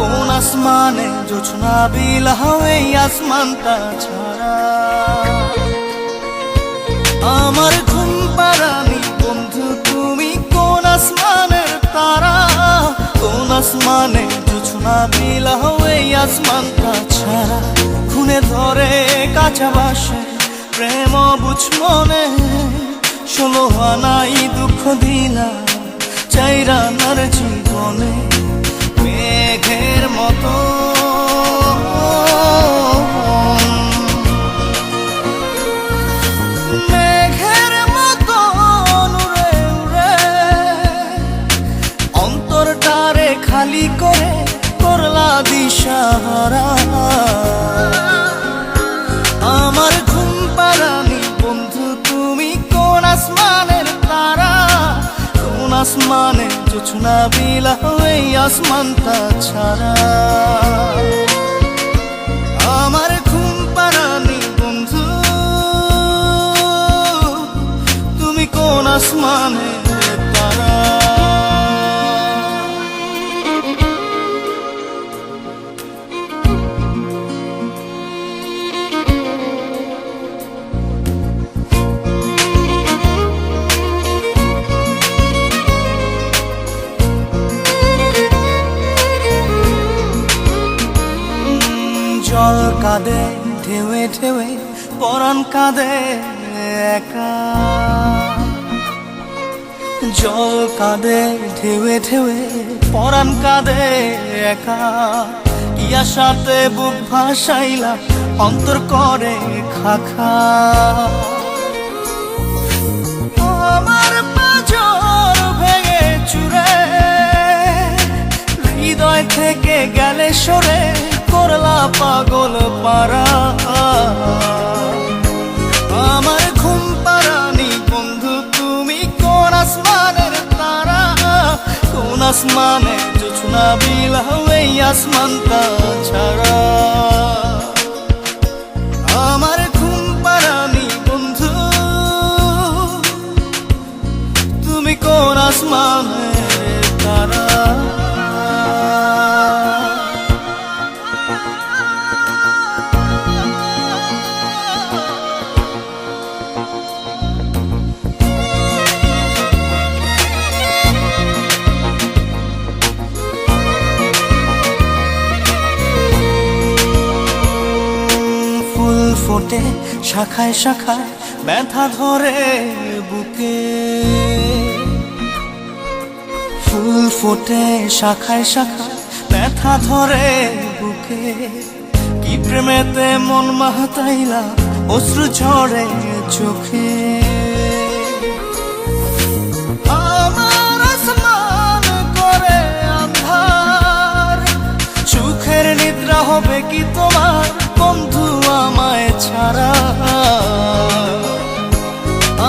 কোন আসমানে জোছনা বিলাও এই আসমানটা ছাড়া। আমার ঘুম পাড়ানি বন্ধু তুমি কোন আসমানের তারা, কোন আসমানে জোছনা বিলাও এই আসমানটা ছাড়া। খুনে ধরে কাঁচা বাসে প্রেম বুঝ মনে, 16 আনাই দুঃখ দিলা চাইরা নার জীবনে। মেঘের মতো মেঘের মতো উড়ে উড়ে অন্তরটারে খালি করে করলা দিশাহারা। আমার ঘুম পাড়ানি বন্ধু তুমি কোন আসমানের তারা, কোন আসমানে জোছনা বিলাও এই আসমানটা ছাড়া। আমার ঘুম পাড়ানি বন্ধু তুমি কোন আসমানের তারা। জল কাঁদে ঢেউে ঢেউে পরাণ কাঁদে একা, জল কাঁদে ঢেউে ঢেউে পরাণ কাঁদে একা। কি আশাতে বুক ভাসাইলা অন্তর করে খাখা। আমার পাঁজর ভেঙে চুরে হৃদয় থেকে গেলে সরে করলা পাগল পারা। আমার ঘুম পাড়ানি বন্ধু তুমি কোন আসমানের তারা, কোন আসমানে জোছনা বিলাও এই আসমানটা ছাড়া। আমার ঘুম পাড়ানি বন্ধু তুমি কোন আসমানের তারা। ফোটে শাখায় শাখায় ব্যথা ধরে বুকে, ফুল ফোটে শাখায় শাখায় ব্যথা ধরে বুকে। কি প্রেমেতে মন মাতাইলা অশ্রু ঝরে চোখে। আমার আসমান করে আন্ধার, সুখের নিদ্রা হবে কি তোমার বন্ধু আমায় ছাড়া।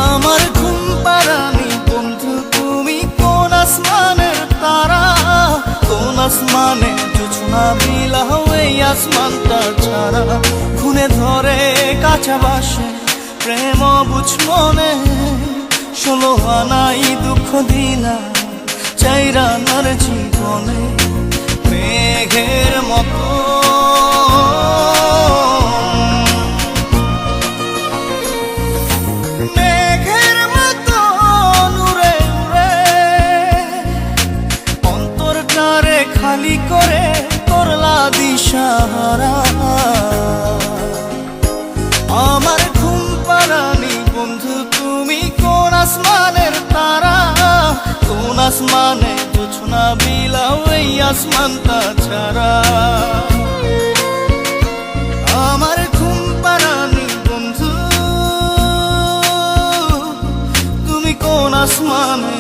আমার ঘুম পাড়ানি বন্ধু তুমি কোন আসমানের তারা, কোন আসমানে জোছনা বিলাও এই আসমানটা ছাড়া। খুনে ধরে কাঁচা বাসে প্রেম বুঝ মনে, 16 আনাই দুঃখ দিলা চাইরা নার জীবনে। মেঘের মতো মেঘের মতো উড়ে উড়ে অন্তরটারে খালি করে করলা দিশাহারা। আমার ঘুম পাড়ানি বন্ধু তুমি কোন আসমানের তারা, কোন আসমানে জোছনা বিলাও এই আসমানটা ছাড়া। আমার ঘুম পাড়ানি বন্ধু তুমি কোন আসমানে